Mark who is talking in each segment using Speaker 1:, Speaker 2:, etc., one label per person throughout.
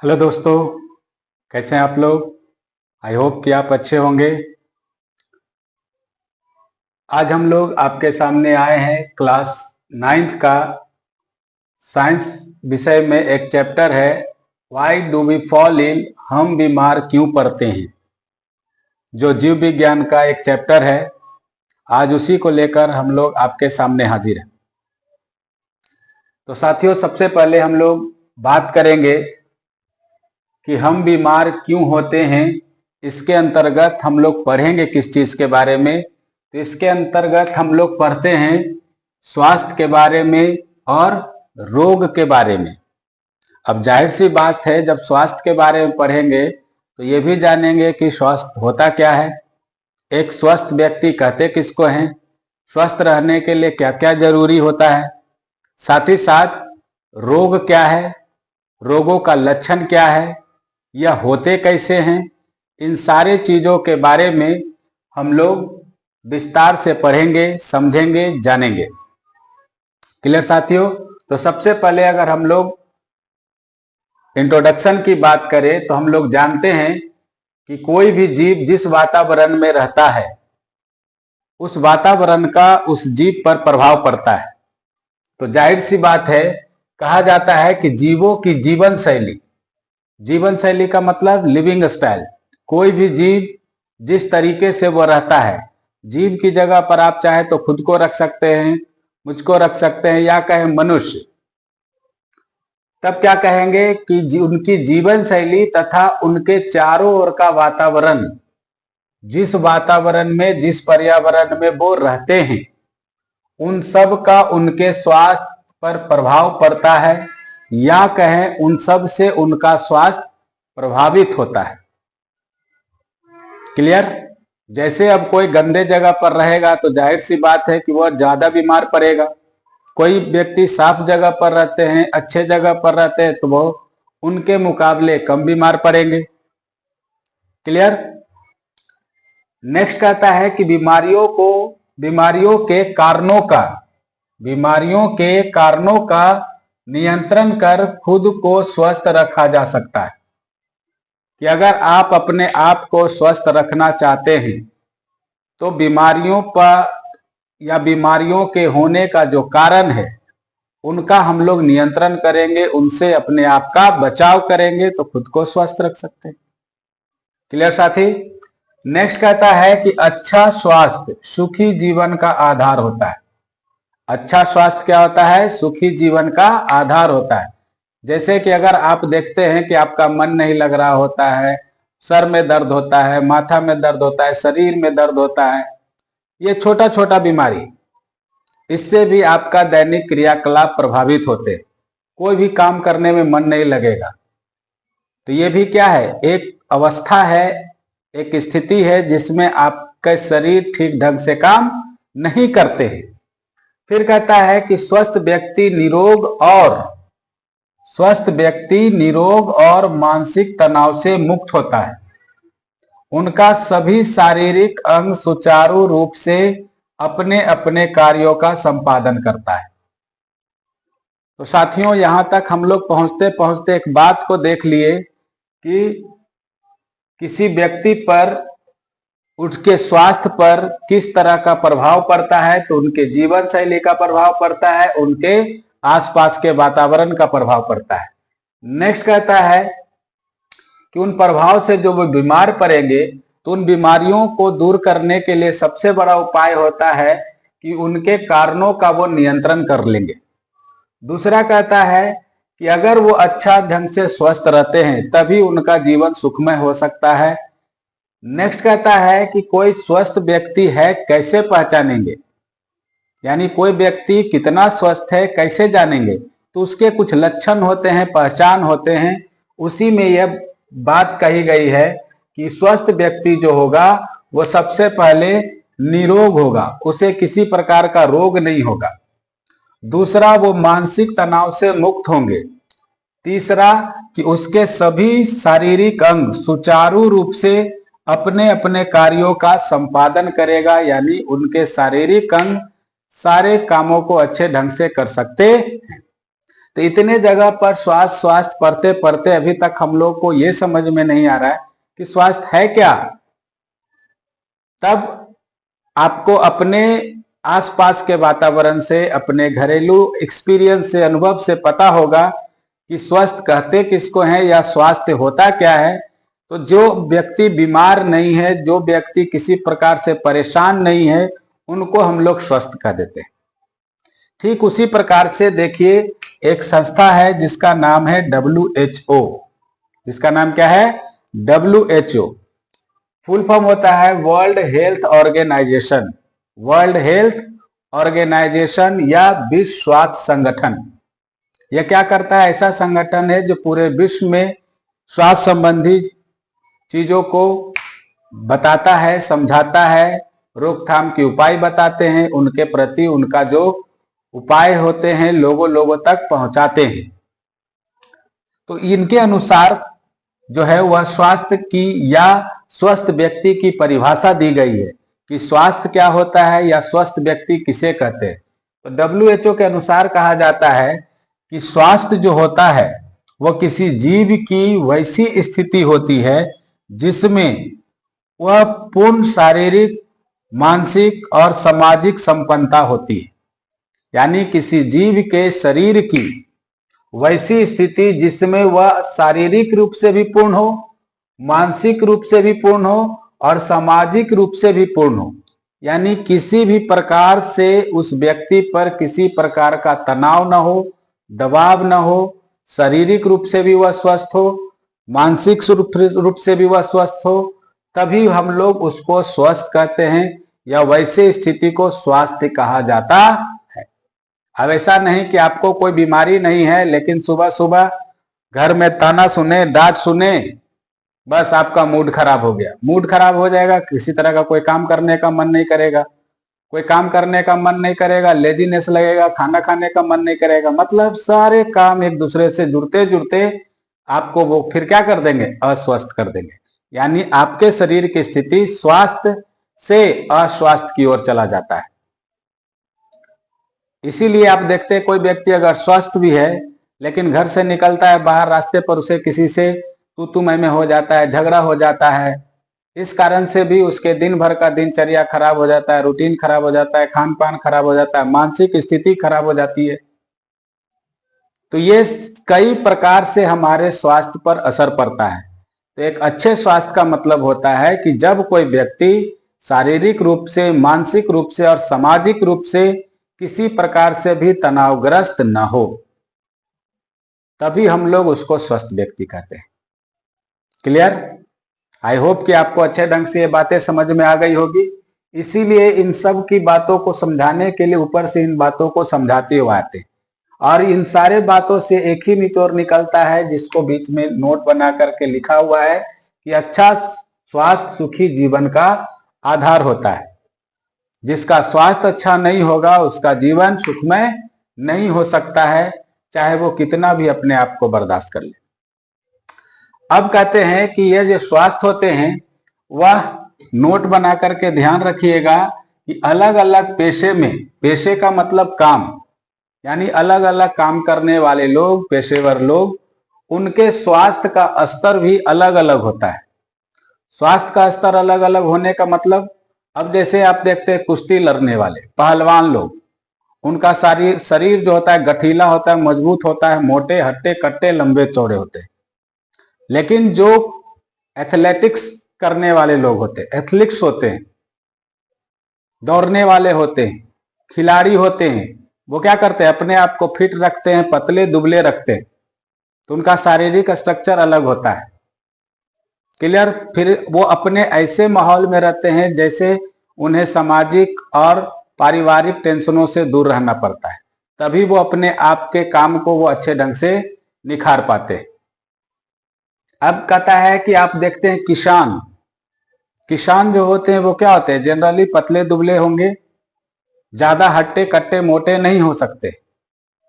Speaker 1: Hello दोस्तों, कैसे हैं आप लोग। आई होप कि आप अच्छे होंगे। आज हम लोग आपके सामने आए हैं क्लास 9th का साइंस विषय में एक चैप्टर है why do we fall ill, हम बीमार क्यों पड़ते हैं, जो जीव विज्ञान का एक चैप्टर है। आज उसी को लेकर हम लोग आपके सामने हाजिर हैं। तो साथियों, सबसे पहले हम लोग बात करेंगे कि हम बीमार क्यों होते हैं। इसके अंतर्गत हम लोग पढ़ेंगे किस चीज के बारे में। तो इसके अंतर्गत हम लोग पढ़ते हैं स्वास्थ्य के बारे में और रोग के बारे में। अब जाहिर सी बात है, जब स्वास्थ्य के बारे में पढ़ेंगे तो ये भी जानेंगे कि स्वास्थ्य होता क्या है, एक स्वस्थ व्यक्ति कहते किसको हैं, स्वस्थ रहने के लिए क्या क्या जरूरी होता है, साथ ही साथ रोग क्या है, रोगों का लक्षण क्या है, यह होते कैसे हैं। इन सारे चीजों के बारे में हम लोग विस्तार से पढ़ेंगे, समझेंगे, जानेंगे। क्लियर साथियों। तो सबसे पहले अगर हम लोग इंट्रोडक्शन की बात करें तो हम लोग जानते हैं कि कोई भी जीव जिस वातावरण में रहता है उस वातावरण का उस जीव पर प्रभाव पड़ता है। तो जाहिर सी बात है, कहा जाता है कि जीवों की जीवन शैली, जीवन शैली का मतलब लिविंग स्टाइल, कोई भी जीव जिस तरीके से वो रहता है, जीव की जगह पर आप चाहे तो खुद को रख सकते हैं, मुझको रख सकते हैं, या कहें मनुष्य, तब क्या कहेंगे कि उनकी जीवन शैली तथा उनके चारों ओर का वातावरण, जिस वातावरण में, जिस पर्यावरण में वो रहते हैं, उन सब का उनके स्वास्थ्य पर प्रभाव पड़ता है, या कहें उन सब से उनका स्वास्थ्य प्रभावित होता है। क्लियर। जैसे अब कोई गंदे जगह पर रहेगा तो जाहिर सी बात है कि वह ज्यादा बीमार पड़ेगा। कोई व्यक्ति साफ जगह पर रहते हैं, अच्छे जगह पर रहते हैं, तो वो उनके मुकाबले कम बीमार पड़ेंगे। क्लियर। नेक्स्ट कहता है कि बीमारियों के कारणों का नियंत्रण कर खुद को स्वस्थ रखा जा सकता है। कि अगर आप अपने आप को स्वस्थ रखना चाहते हैं तो बीमारियों पर या बीमारियों के होने का जो कारण है उनका हम लोग नियंत्रण करेंगे, उनसे अपने आप का बचाव करेंगे तो खुद को स्वस्थ रख सकते हैं। क्लियर साथी। नेक्स्ट कहता है कि अच्छा स्वास्थ्य सुखी जीवन का आधार होता है। अच्छा स्वास्थ्य क्या होता है? सुखी जीवन का आधार होता है। जैसे कि अगर आप देखते हैं कि आपका मन नहीं लग रहा होता है, सर में दर्द होता है, माथा में दर्द होता है, शरीर में दर्द होता है, ये छोटा छोटा बीमारी, इससे भी आपका दैनिक क्रियाकलाप प्रभावित होते, कोई भी काम करने में मन नहीं लगेगा। तो ये भी क्या है? एक अवस्था है, एक स्थिति है जिसमें आपका शरीर ठीक ढंग से काम नहीं करते हैं। फिर कहता है कि स्वस्थ व्यक्ति निरोग और मानसिक तनाव से मुक्त होता है। उनका सभी शारीरिक अंग सुचारू रूप से अपने अपने कार्यों का संपादन करता है। तो साथियों, यहां तक हम लोग पहुंचते पहुंचते एक बात को देख लिए कि किसी व्यक्ति पर, उसके स्वास्थ्य पर किस तरह का प्रभाव पड़ता है। तो उनके जीवन शैली का प्रभाव पड़ता है, उनके आसपास के वातावरण का प्रभाव पड़ता है। नेक्स्ट कहता है कि उन प्रभाव से जो वो बीमार पड़ेंगे तो उन बीमारियों को दूर करने के लिए सबसे बड़ा उपाय होता है कि उनके कारणों का वो नियंत्रण कर लेंगे। दूसरा कहता है कि अगर वो अच्छा ढंग से स्वस्थ रहते हैं तभी उनका जीवन सुखमय हो सकता है। नेक्स्ट कहता है कि कोई स्वस्थ व्यक्ति है कैसे पहचानेंगे, यानी कोई व्यक्ति कितना स्वस्थ है कैसे जानेंगे। तो उसके कुछ लक्षण होते हैं, पहचान होते हैं। उसी में यह बात कही गई है कि स्वस्थ व्यक्ति जो होगा वो सबसे पहले निरोग होगा, उसे किसी प्रकार का रोग नहीं होगा। दूसरा, वो मानसिक तनाव से मुक्त होंगे। तीसरा, कि उसके सभी शारीरिक अंग सुचारू रूप से अपने अपने कार्यों का संपादन करेगा, यानी उनके शारीरिक अंग सारे कामों को अच्छे ढंग से कर सकते हैं। तो इतने जगह पर स्वास्थ्य स्वास्थ्य पढ़ते पढ़ते अभी तक हम लोग को ये समझ में नहीं आ रहा है कि स्वास्थ्य है क्या। तब आपको अपने आसपास के वातावरण से, अपने घरेलू एक्सपीरियंस से, अनुभव से पता होगा कि स्वस्थ कहते किसको हैं या स्वास्थ्य होता क्या है। तो जो व्यक्ति बीमार नहीं है, जो व्यक्ति किसी प्रकार से परेशान नहीं है, उनको हम लोग स्वस्थ कह देते हैं। ठीक उसी प्रकार से देखिए, एक संस्था है जिसका नाम है WHO। जिसका नाम क्या है? WHO। फुल फॉर्म होता है world health organization. World health organization या विश्व स्वास्थ्य संगठन। यह क्या करता है? ऐसा संगठन है जो पूरे विश्व में स्वास्थ्य संबंधी चीजों को बताता है, समझाता है, रोकथाम के उपाय बताते हैं, उनके प्रति उनका जो उपाय होते हैं लोगों तक पहुंचाते हैं। तो इनके अनुसार जो है वह स्वास्थ्य की या स्वस्थ व्यक्ति की परिभाषा दी गई है कि स्वास्थ्य क्या होता है या स्वस्थ व्यक्ति किसे कहते हैं। तो WHO के अनुसार कहा जाता है कि स्वास्थ्य जो होता है वह किसी जीव की वैसी स्थिति होती है जिसमें वह पूर्ण शारीरिक, मानसिक और सामाजिक संपन्नता होती है। यानी किसी जीव के शरीर की वैसी स्थिति जिसमें वह शारीरिक रूप से भी पूर्ण हो, मानसिक रूप से भी पूर्ण हो और सामाजिक रूप से भी पूर्ण हो। यानी किसी भी प्रकार से उस व्यक्ति पर किसी प्रकार का तनाव न हो, दबाव न हो, शारीरिक रूप से भी वह स्वस्थ हो, मानसिक रूप से भी वह स्वस्थ हो, तभी हम लोग उसको स्वस्थ कहते हैं या वैसे स्थिति को स्वास्थ्य कहा जाता है। अब ऐसा नहीं कि आपको कोई बीमारी नहीं है लेकिन सुबह सुबह घर में ताना सुने, डांट सुने, बस आपका मूड खराब हो गया। मूड खराब हो जाएगा, किसी तरह का कोई काम करने का मन नहीं करेगा, कोई काम करने का मन नहीं करेगा, लेजीनेस लगेगा, खाना खाने का मन नहीं करेगा। मतलब सारे काम एक दूसरे से जुड़ते जुड़ते आपको वो फिर क्या कर देंगे? अस्वस्थ कर देंगे। यानी आपके शरीर की स्थिति स्वास्थ्य से अस्वास्थ्य की ओर चला जाता है। इसीलिए आप देखते हैं कोई व्यक्ति अगर स्वस्थ भी है लेकिन घर से निकलता है बाहर, रास्ते पर उसे किसी से तू मैं हो जाता है, झगड़ा हो जाता है। इस कारण से भी उसके दिन भर का दिनचर्या खराब हो जाता है, रूटीन खराब हो जाता है, खान पान खराब हो जाता है, मानसिक स्थिति खराब हो जाती है। तो ये कई प्रकार से हमारे स्वास्थ्य पर असर पड़ता है। तो एक अच्छे स्वास्थ्य का मतलब होता है कि जब कोई व्यक्ति शारीरिक रूप से, मानसिक रूप से और सामाजिक रूप से किसी प्रकार से भी तनावग्रस्त न हो, तभी हम लोग उसको स्वस्थ व्यक्ति कहते हैं। क्लियर? आई होप कि आपको अच्छे ढंग से ये बातें समझ में आ गई होगी। इसीलिए इन सब की बातों को समझाने के लिए ऊपर से इन बातों को समझाते हुए आते हैं। और इन सारे बातों से एक ही निचोड़ निकलता है जिसको बीच में नोट बना करके लिखा हुआ है कि अच्छा स्वास्थ्य सुखी जीवन का आधार होता है। जिसका स्वास्थ्य अच्छा नहीं होगा उसका जीवन सुखमय नहीं हो सकता है, चाहे वो कितना भी अपने आप को बर्दाश्त कर ले। अब कहते हैं कि ये जो स्वास्थ्य होते हैं वह नोट बना करके ध्यान रखिएगा कि अलग अलग पेशे में, पेशे का मतलब काम, यानी अलग अलग काम करने वाले लोग, पेशेवर लोग, उनके स्वास्थ्य का स्तर भी अलग अलग होता है। स्वास्थ्य का स्तर अलग अलग होने का मतलब, अब जैसे आप देखते हैं कुश्ती लड़ने वाले पहलवान लोग, उनका शरीर जो होता है गठीला होता है, मजबूत होता है, मोटे हट्टे कट्टे लंबे चौड़े होते हैं। लेकिन जो एथलेटिक्स करने वाले लोग होते हैं, एथलीट्स होते हैं, दौड़ने वाले होते हैं, खिलाड़ी होते हैं, वो क्या करते हैं? अपने आप को फिट रखते हैं, पतले दुबले रखते हैं। तो उनका शारीरिक स्ट्रक्चर अलग होता है। क्लियर? फिर वो अपने ऐसे माहौल में रहते हैं जैसे उन्हें सामाजिक और पारिवारिक टेंशनों से दूर रहना पड़ता है, तभी वो अपने आप के काम को वो अच्छे ढंग से निखार पाते हैं। अब कहता है कि आप देखते हैं किसान जो होते हैं वो क्या होते हैं? जनरली पतले दुबले होंगे, ज्यादा हट्टे कट्टे मोटे नहीं हो सकते।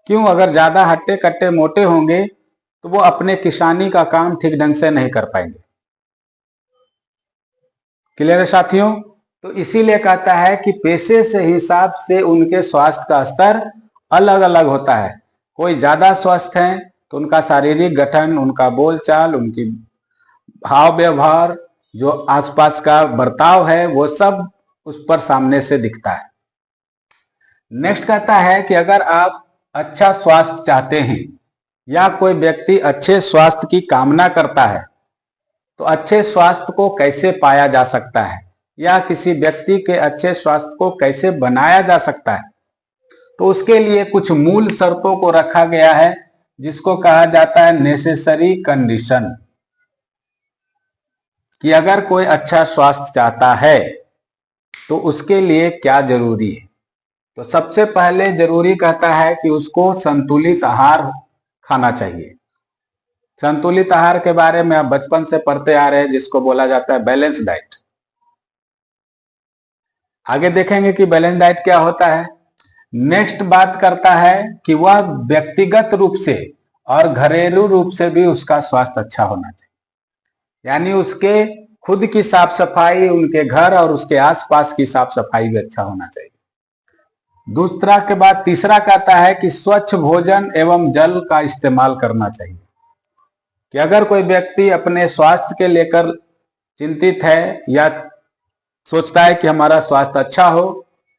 Speaker 1: क्यों? अगर ज्यादा हट्टे कट्टे मोटे होंगे तो वो अपने किसानी का काम ठीक ढंग से नहीं कर पाएंगे। क्लियर है साथियों? तो इसीलिए कहता है कि पेशे से हिसाब से उनके स्वास्थ्य का स्तर अलग अलग होता है। कोई ज्यादा स्वस्थ हैं तो उनका शारीरिक गठन, उनका बोलचाल, उनकी भाव व्यवहार, जो आसपास का बर्ताव है, वो सब उस पर सामने से दिखता है। नेक्स्ट कहता है कि अगर आप अच्छा स्वास्थ्य चाहते हैं या कोई व्यक्ति अच्छे स्वास्थ्य की कामना करता है तो अच्छे स्वास्थ्य को कैसे पाया जा सकता है या किसी व्यक्ति के अच्छे स्वास्थ्य को कैसे बनाया जा सकता है, तो उसके लिए कुछ मूल शर्तों को रखा गया है जिसको कहा जाता है नेसेसरी कंडीशन, कि अगर कोई अच्छा स्वास्थ्य चाहता है तो उसके लिए क्या जरूरी है। तो सबसे पहले जरूरी कहता है कि उसको संतुलित आहार खाना चाहिए। संतुलित आहार के बारे में आप बचपन से पढ़ते आ रहे हैं, जिसको बोला जाता है बैलेंस डाइट। आगे देखेंगे कि बैलेंस डाइट क्या होता है। नेक्स्ट बात करता है कि वह व्यक्तिगत रूप से और घरेलू रूप से भी उसका स्वास्थ्य अच्छा होना चाहिए, यानी उसके खुद की साफ सफाई, उनके घर और उसके आसपास की साफ सफाई भी अच्छा होना चाहिए। दूसरा के बाद तीसरा कहता है कि स्वच्छ भोजन एवं जल का इस्तेमाल करना चाहिए, कि अगर कोई व्यक्ति अपने स्वास्थ्य के लेकर चिंतित है या सोचता है कि हमारा स्वास्थ्य अच्छा हो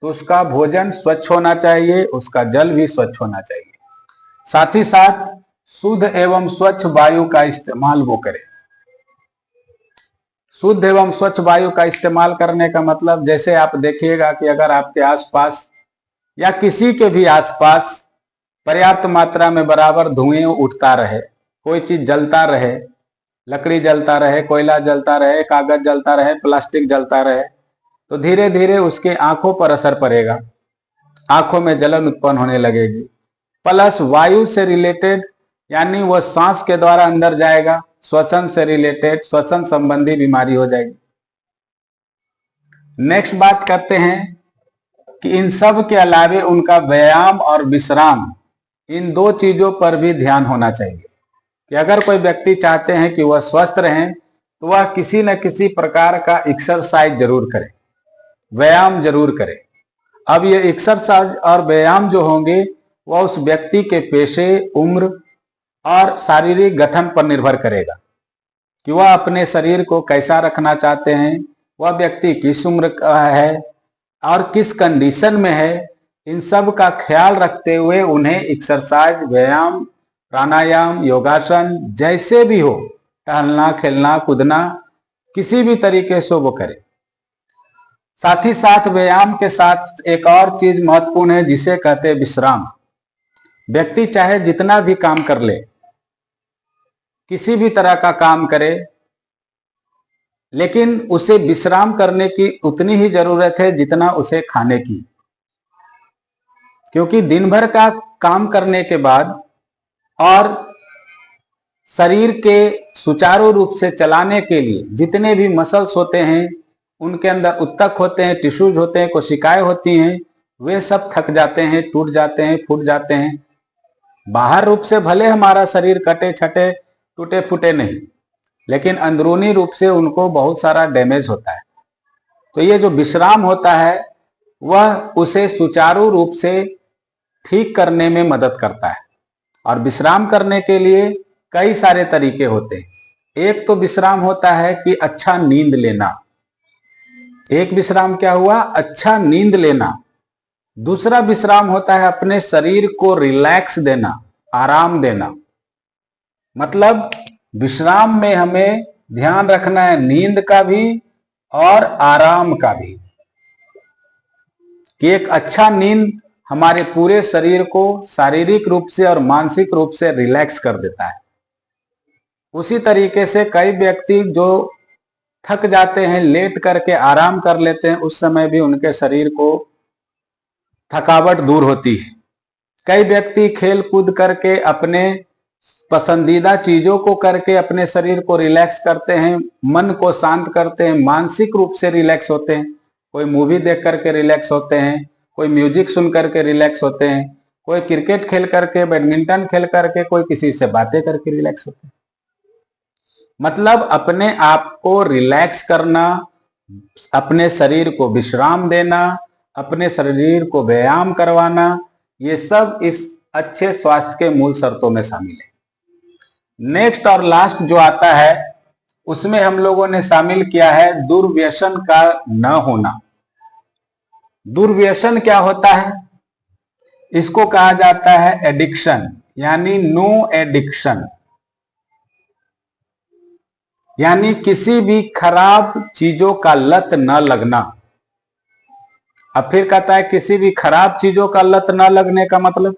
Speaker 1: तो उसका भोजन स्वच्छ होना चाहिए, उसका जल भी स्वच्छ होना चाहिए। साथ ही साथ शुद्ध एवं स्वच्छ वायु का इस्तेमाल वो करे। शुद्ध एवं स्वच्छ वायु का इस्तेमाल करने का मतलब, जैसे आप देखिएगा कि अगर आपके आसपास या किसी के भी आसपास पर्याप्त मात्रा में बराबर धुएं उठता रहे, कोई चीज जलता रहे, लकड़ी जलता रहे, कोयला जलता रहे, कागज जलता रहे, प्लास्टिक जलता रहे, तो धीरे धीरे उसके आंखों पर असर पड़ेगा, आंखों में जलन उत्पन्न होने लगेगी। प्लस वायु से रिलेटेड, यानी वह सांस के द्वारा अंदर जाएगा, श्वसन से रिलेटेड, श्वसन संबंधी बीमारी हो जाएगी। नेक्स्ट बात करते हैं कि इन सब के अलावे उनका व्यायाम और विश्राम, इन दो चीजों पर भी ध्यान होना चाहिए, कि अगर कोई व्यक्ति चाहते हैं कि वह स्वस्थ रहें तो वह किसी न किसी प्रकार का एक्सरसाइज जरूर करे, व्यायाम जरूर करे। अब ये एक्सरसाइज और व्यायाम जो होंगे वह उस व्यक्ति के पेशे, उम्र और शारीरिक गठन पर निर्भर करेगा, कि वह अपने शरीर को कैसा रखना चाहते हैं, वह व्यक्ति किस उम्र का है और किस कंडीशन में है। इन सब का ख्याल रखते हुए उन्हें एक्सरसाइज, व्यायाम, प्राणायाम, योगासन जैसे भी हो, टहलना, खेलना, कूदना, किसी भी तरीके से वो करे। साथ ही साथ व्यायाम के साथ एक और चीज महत्वपूर्ण है जिसे कहते हैं विश्राम। व्यक्ति चाहे जितना भी काम कर ले, किसी भी तरह का काम करे, लेकिन उसे विश्राम करने की उतनी ही जरूरत है जितना उसे खाने की, क्योंकि दिन भर का काम करने के बाद और शरीर के सुचारू रूप से चलाने के लिए जितने भी मसल्स होते हैं, उनके अंदर उत्तक होते हैं, टिश्यूज होते हैं, कोशिकाएं होती हैं, वे सब थक जाते हैं, टूट जाते हैं, फूट जाते हैं। बाहर रूप से भले हमारा शरीर कटे छटे, टूटे फूटे नहीं, लेकिन अंदरूनी रूप से उनको बहुत सारा डैमेज होता है। तो ये जो विश्राम होता है वह उसे सुचारू रूप से ठीक करने में मदद करता है। और विश्राम करने के लिए कई सारे तरीके होते हैं। एक तो विश्राम होता है कि अच्छा नींद लेना, एक विश्राम क्या हुआ, अच्छा नींद लेना। दूसरा विश्राम होता है अपने शरीर को रिलैक्स देना, आराम देना। मतलब विश्राम में हमें ध्यान रखना है नींद का भी और आराम का भी, कि एक अच्छा नींद हमारे पूरे शरीर को शारीरिक रूप से और मानसिक रूप से रिलैक्स कर देता है। उसी तरीके से कई व्यक्ति जो थक जाते हैं, लेट करके आराम कर लेते हैं, उस समय भी उनके शरीर को थकावट दूर होती है। कई व्यक्ति खेल कूद करके, अपने पसंदीदा चीजों को करके अपने शरीर को रिलैक्स करते हैं, मन को शांत करते हैं, मानसिक रूप से रिलैक्स होते हैं। कोई मूवी देख करके रिलैक्स होते हैं, कोई म्यूजिक सुन करके रिलैक्स होते हैं, कोई क्रिकेट खेल करके, बैडमिंटन खेल करके, कोई किसी से बातें करके रिलैक्स होते हैं। मतलब अपने आप को रिलैक्स करना, अपने शरीर को विश्राम देना, अपने शरीर को व्यायाम करवाना, ये सब इस अच्छे स्वास्थ्य के मूल शर्तों में शामिल है। नेक्स्ट और लास्ट जो आता है उसमें हम लोगों ने शामिल किया है दुर्व्यसन का न होना। दुर्व्यसन क्या होता है? इसको कहा जाता है एडिक्शन, यानी नो एडिक्शन, यानी किसी भी खराब चीजों का लत न लगना। अब फिर कहता है किसी भी खराब चीजों का लत न लगने का मतलब,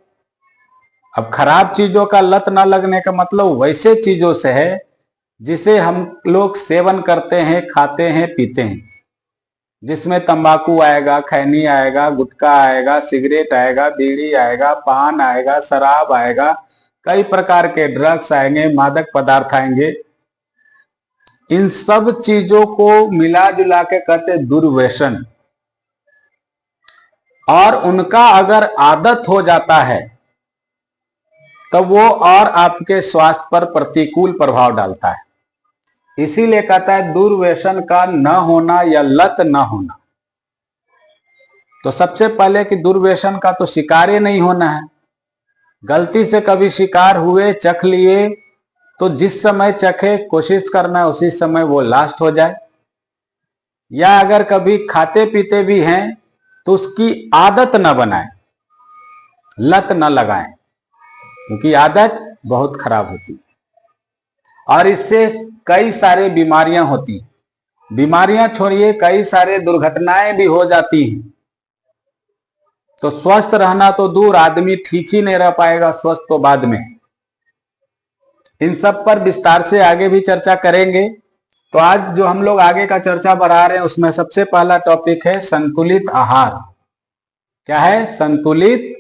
Speaker 1: अब खराब चीजों का लत न लगने का मतलब वैसे चीजों से है जिसे हम लोग सेवन करते हैं, खाते हैं, पीते हैं, जिसमें तंबाकू आएगा, खैनी आएगा, गुटखा आएगा, सिगरेट आएगा, बीड़ी आएगा, पान आएगा, शराब आएगा, कई प्रकार के ड्रग्स आएंगे, मादक पदार्थ आएंगे। इन सब चीजों को मिला जुला के कहते दुर्व्यसन। और उनका अगर आदत हो जाता है तो वो और आपके स्वास्थ्य पर प्रतिकूल प्रभाव डालता है। इसीलिए कहता है दुर्व्यसन का न होना या लत न होना। तो सबसे पहले कि दुर्व्यसन का तो शिकार ही नहीं होना है। गलती से कभी शिकार हुए, चख लिए, तो जिस समय चखे कोशिश करना है उसी समय वो लास्ट हो जाए। या अगर कभी खाते पीते भी हैं तो उसकी आदत न बनाएं, लत न लगाएं, क्योंकि आदत बहुत खराब होती है और इससे कई सारे बीमारियां होती हैं। बीमारियां छोड़िए, कई सारे दुर्घटनाएं भी हो जाती हैं। तो स्वस्थ रहना तो दूर, आदमी ठीक ही नहीं रह पाएगा स्वस्थ तो बाद में। इन सब पर विस्तार से आगे भी चर्चा करेंगे। तो आज जो हम लोग आगे का चर्चा बढ़ा रहे हैं उसमें सबसे पहला टॉपिक है संतुलित आहार। क्या है? संतुलित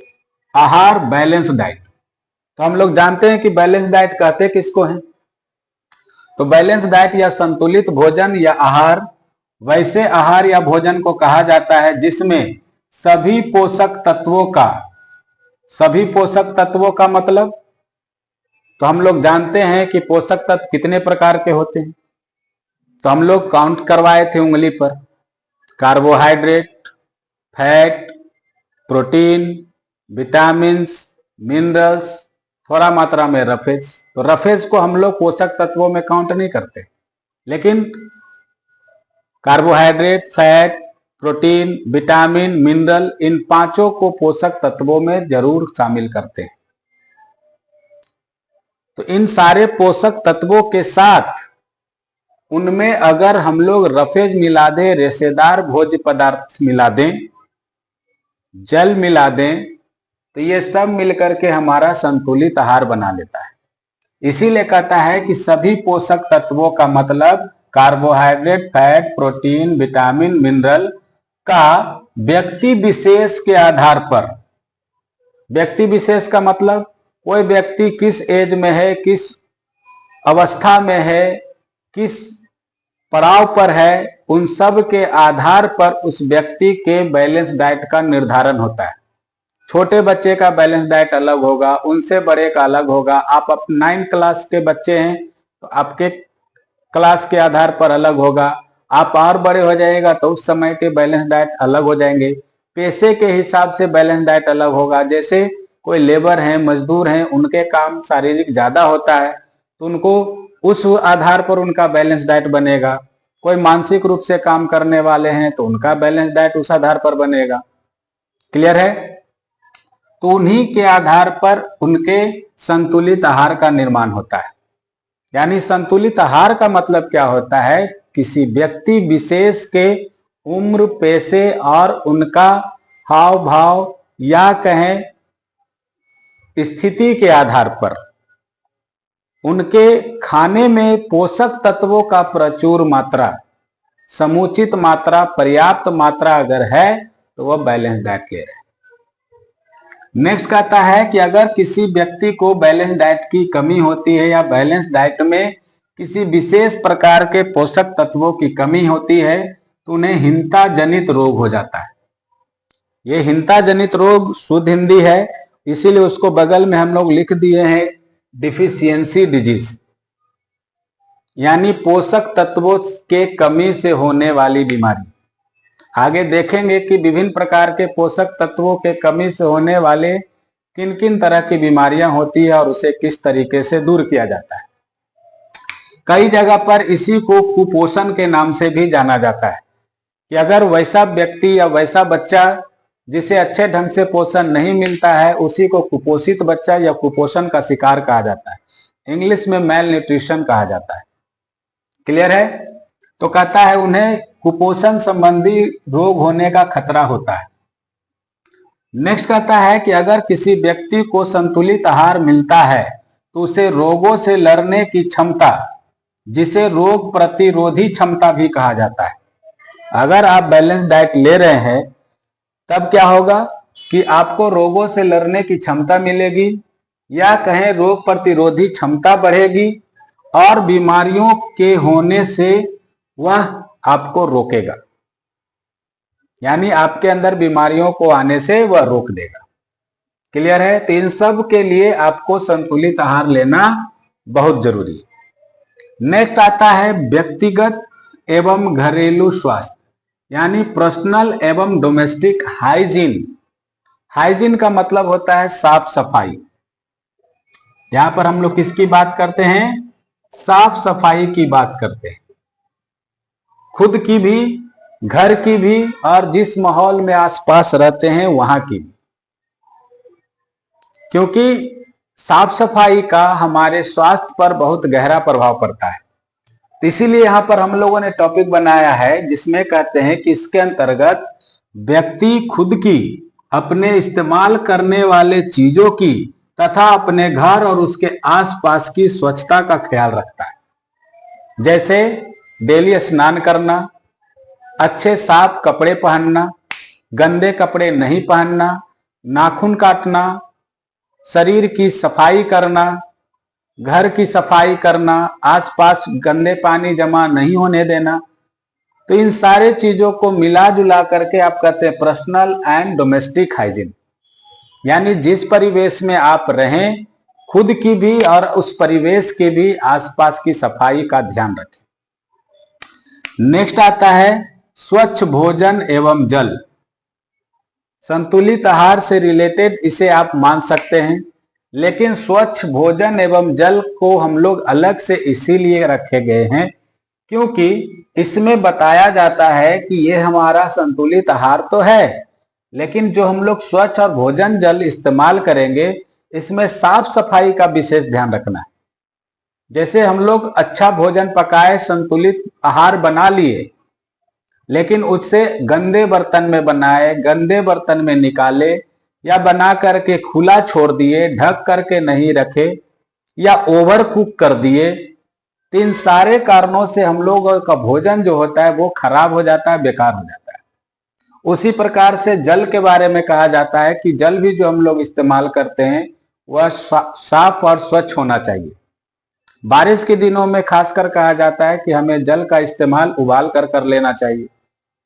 Speaker 1: आहार, बैलेंस डाइट। तो हम लोग जानते हैं कि बैलेंस डाइट कहते किसको हैं? तो बैलेंस डाइट या संतुलित भोजन या आहार वैसे आहार या भोजन को कहा जाता है जिसमें सभी पोषक तत्वों का मतलब, तो हम लोग जानते हैं कि पोषक तत्व कितने प्रकार के होते हैं। तो हम लोग काउंट करवाए थे उंगली पर। Carbohydrate, fat, protein, vitamins, minerals, थोड़ा मात्रा में रफेज। तो रफेज को हम लोग पोषक तत्वों में काउंट नहीं करते, लेकिन carbohydrate, fat, protein, vitamin, mineral, इन पांचों को पोषक तत्वों में जरूर शामिल करते हैं। तो इन सारे पोषक तत्वों के साथ उनमें अगर हम लोग रफेज मिला दें, रेशेदार भोज्य पदार्थ मिला दें, जल मिला दें, तो ये सब मिलकर के हमारा संतुलित आहार बना लेता है। इसीलिए कहता है कि सभी पोषक तत्वों का मतलब carbohydrate, fat, protein, vitamin, mineral का व्यक्ति विशेष के आधार पर। व्यक्ति विशेष का मतलब कोई व्यक्ति किस एज में है, किस अवस्था में है, किस पड़ाव पर है, उन सब के आधार पर उस व्यक्ति के बैलेंस डाइट का निर्धारण होता है। छोटे बच्चे का बैलेंस डाइट अलग होगा, उनसे बड़े का अलग होगा। आप 9 क्लास के बच्चे हैं तो आपके क्लास के आधार पर अलग होगा। आप और बड़े हो जाएगा तो उस समय के बैलेंस डाइट अलग हो जाएंगे। पैसे के हिसाब से बैलेंस डाइट अलग होगा। जैसे कोई लेबर हैं, मजदूर हैं, उनके काम शारीरिक ज्यादा होता है तो उनको उस आधार पर उनका बैलेंस डाइट बनेगा। कोई मानसिक रूप से काम करने वाले हैं तो उनका बैलेंस डाइट उस आधार पर बनेगा। क्लियर है? तो उन्हीं के आधार पर उनके संतुलित आहार का निर्माण होता है। यानी संतुलित आहार का मतलब क्या होता है? किसी व्यक्ति विशेष के उम्र, पेशे और उनका हाव भाव या कहें स्थिति के आधार पर उनके खाने में पोषक तत्वों का प्रचुर मात्रा, समुचित मात्रा, पर्याप्त मात्रा अगर है तो वह बैलेंस डाइट ले रहे हैं। नेक्स्ट कहता है कि अगर किसी व्यक्ति को बैलेंस डाइट की कमी होती है या बैलेंस डाइट में किसी विशेष प्रकार के पोषक तत्वों की कमी होती है तो उन्हें हीनता जनित रोग हो जाता है। ये हीनता जनित रोग शुद्ध हिंदी है, इसीलिए उसको बगल में हम लोग लिख दिए हैं डिफिशियंसी डिजीज, यानी पोषक तत्वों के कमी से होने वाली बीमारी। आगे देखेंगे कि विभिन्न प्रकार के पोषक तत्वों के कमी से होने वाले किन किन तरह की बीमारियां होती है और उसे किस तरीके से दूर किया जाता है। कई जगह पर इसी को कुपोषण के नाम से भी जाना जाता है कि अगर वैसा व्यक्ति या वैसा बच्चा जिसे अच्छे ढंग से पोषण नहीं मिलता है, उसी को कुपोषित बच्चा या कुपोषण का शिकार कहा जाता है। इंग्लिश में मेल न्यूट्रिशन कहा जाता है। क्लियर है? तो कहता है उन्हें कुपोषण संबंधी रोग होने का खतरा होता है। नेक्स्ट कहता है कि अगर किसी व्यक्ति को संतुलित आहार मिलता है तो उसे रोगों से लड़ने की क्षमता, जिसे रोग प्रतिरोधी क्षमता भी कहा जाता है। अगर आप बैलेंस डाइट ले रहे हैं तब क्या होगा कि आपको रोगों से लड़ने की क्षमता मिलेगी, या कहें रोग प्रतिरोधी क्षमता बढ़ेगी और बीमारियों के होने से वह आपको रोकेगा, यानी आपके अंदर बीमारियों को आने से वह रोक देगा। क्लियर है? तो इन सब के लिए आपको संतुलित आहार लेना बहुत जरूरी है। नेक्स्ट आता है व्यक्तिगत एवं घरेलू स्वास्थ्य, यानी पर्सनल एवं डोमेस्टिक हाइजीन। हाइजीन का मतलब होता है साफ सफाई। यहां पर हम लोग किसकी बात करते हैं? साफ सफाई की बात करते हैं, खुद की भी, घर की भी, और जिस माहौल में आसपास रहते हैं वहां की भी। क्योंकि साफ सफाई का हमारे स्वास्थ्य पर बहुत गहरा प्रभाव पड़ता है। तो इसीलिए यहां पर हम लोगों ने टॉपिक बनाया है जिसमें कहते हैं कि इसके अंतर्गत व्यक्ति खुद की, अपने इस्तेमाल करने वाले चीजों की तथा अपने घर और उसके आसपास की स्वच्छता का ख्याल रखता है। जैसे डेली स्नान करना, अच्छे साफ कपड़े पहनना, गंदे कपड़े नहीं पहनना, नाखून काटना, शरीर की सफाई करना, घर की सफाई करना, आसपास गंदे पानी जमा नहीं होने देना। तो इन सारे चीजों को मिला जुला करके आप कहते हैं पर्सनल एंड डोमेस्टिक हाइजीन, यानी जिस परिवेश में आप रहें खुद की भी और उस परिवेश के भी आसपास की सफाई का ध्यान रखें। नेक्स्ट आता है स्वच्छ भोजन एवं जल। संतुलित आहार से रिलेटेड इसे आप मान सकते हैं, लेकिन स्वच्छ भोजन एवं जल को हम लोग अलग से इसीलिए रखे गए हैं क्योंकि इसमें बताया जाता है कि ये हमारा संतुलित आहार तो है, लेकिन जो हम लोग स्वच्छ और भोजन जल इस्तेमाल करेंगे इसमें साफ सफाई का विशेष ध्यान रखना है। जैसे हम लोग अच्छा भोजन पकाए, संतुलित आहार बना लिए, लेकिन उससे गंदे बर्तन में बनाए, गंदे बर्तन में निकाले, या बना करके खुला छोड़ दिए, ढक करके नहीं रखे, या ओवर कुक कर दिए, तो इन सारे कारणों से हम लोगों का भोजन जो होता है वो खराब हो जाता है, बेकार हो जाता है। उसी प्रकार से जल के बारे में कहा जाता है कि जल भी जो हम लोग इस्तेमाल करते हैं वह साफ और स्वच्छ होना चाहिए। बारिश के दिनों में खासकर कहा जाता है कि हमें जल का इस्तेमाल उबाल कर लेना चाहिए।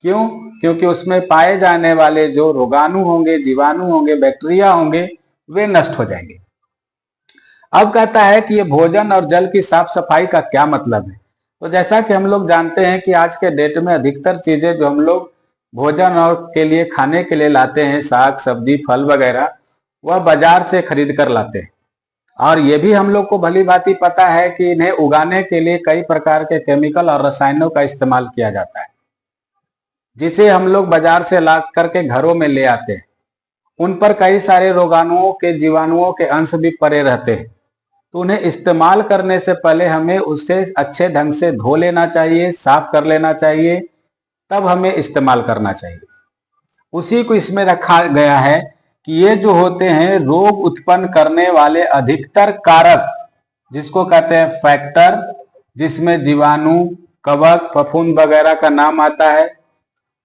Speaker 1: क्यों? क्योंकि उसमें पाए जाने वाले जो रोगाणु होंगे, जीवाणु होंगे, बैक्टीरिया होंगे, वे नष्ट हो जाएंगे। अब कहता है कि ये भोजन और जल की साफ सफाई का क्या मतलब है। तो जैसा कि हम लोग जानते हैं कि आज के डेट में अधिकतर चीजें जो हम लोग भोजन और के लिए खाने के लिए लाते हैं, साग सब्जी फल वगैरह, वह बाजार से खरीद कर लाते हैं। और ये भी हम लोग को भली भांति पता है कि इन्हें उगाने के लिए कई प्रकार के केमिकल और रसायनों का इस्तेमाल किया जाता है, जिसे हम लोग बाजार से ला करके घरों में ले आते हैं। उन पर कई सारे रोगाणुओं के, जीवाणुओं के अंश भी पड़े रहते हैं। तो उन्हें इस्तेमाल करने से पहले हमें उससे अच्छे ढंग से धो लेना चाहिए, साफ कर लेना चाहिए, तब हमें इस्तेमाल करना चाहिए। उसी को इसमें रखा गया है कि ये जो होते हैं रोग उत्पन्न करने वाले अधिकतर कारक, जिसको कहते हैं फैक्टर, जिसमें जीवाणु, कवक, फफूंद वगैरह का नाम आता है,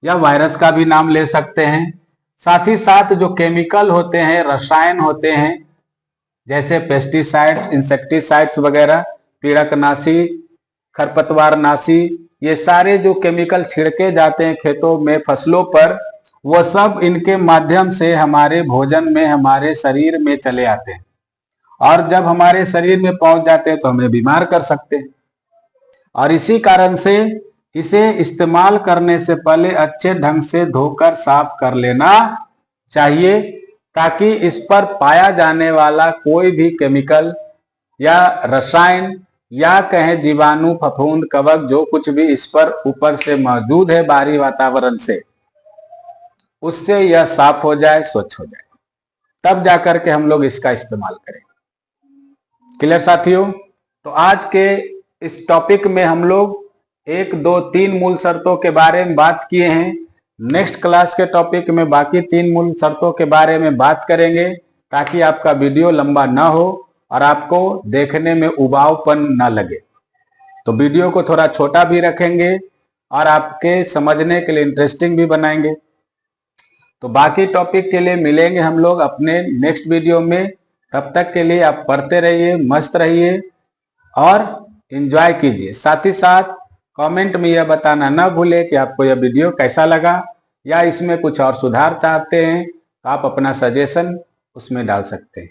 Speaker 1: या वायरस का भी नाम ले सकते हैं। साथ ही साथ जो केमिकल होते हैं, रसायन होते हैं, जैसे पेस्टिसाइड, इंसेक्टिसाइड्स वगैरह, पीड़कनाशी, खरपतवारनाशी, ये सारे जो केमिकल छिड़के जाते हैं खेतों में, फसलों पर, वो सब इनके माध्यम से हमारे भोजन में, हमारे शरीर में चले आते हैं, और जब हमारे शरीर में पहुंच जाते हैं तो हमें बीमार कर सकते हैं। और इसी कारण से इसे इस्तेमाल करने से पहले अच्छे ढंग से धोकर साफ कर लेना चाहिए, ताकि इस पर पाया जाने वाला कोई भी केमिकल या रसायन या कहें जीवाणु, फफूंद, कवक, जो कुछ भी इस पर ऊपर से मौजूद है बाहरी वातावरण से, उससे यह साफ हो जाए, स्वच्छ हो जाए, तब जाकर के हम लोग इसका इस्तेमाल करें। क्लियर साथियों? तो आज के इस टॉपिक में हम लोग 1, 2, 3 मूल शर्तों के बारे में बात किए हैं। नेक्स्ट क्लास के टॉपिक में बाकी 3 मूल शर्तों के बारे में बात करेंगे, ताकि आपका वीडियो लंबा ना हो और आपको देखने में उबाऊपन ना लगे। तो वीडियो को थोड़ा छोटा भी रखेंगे और आपके समझने के लिए इंटरेस्टिंग भी बनाएंगे। तो बाकी टॉपिक के लिए मिलेंगे हम लोग अपने नेक्स्ट वीडियो में। तब तक के लिए आप पढ़ते रहिए, मस्त रहिए और एंजॉय कीजिए। साथ ही साथ कमेंट में यह बताना ना भूले कि आपको यह वीडियो कैसा लगा, या इसमें कुछ और सुधार चाहते हैं तो आप अपना सजेशन उसमें डाल सकते हैं।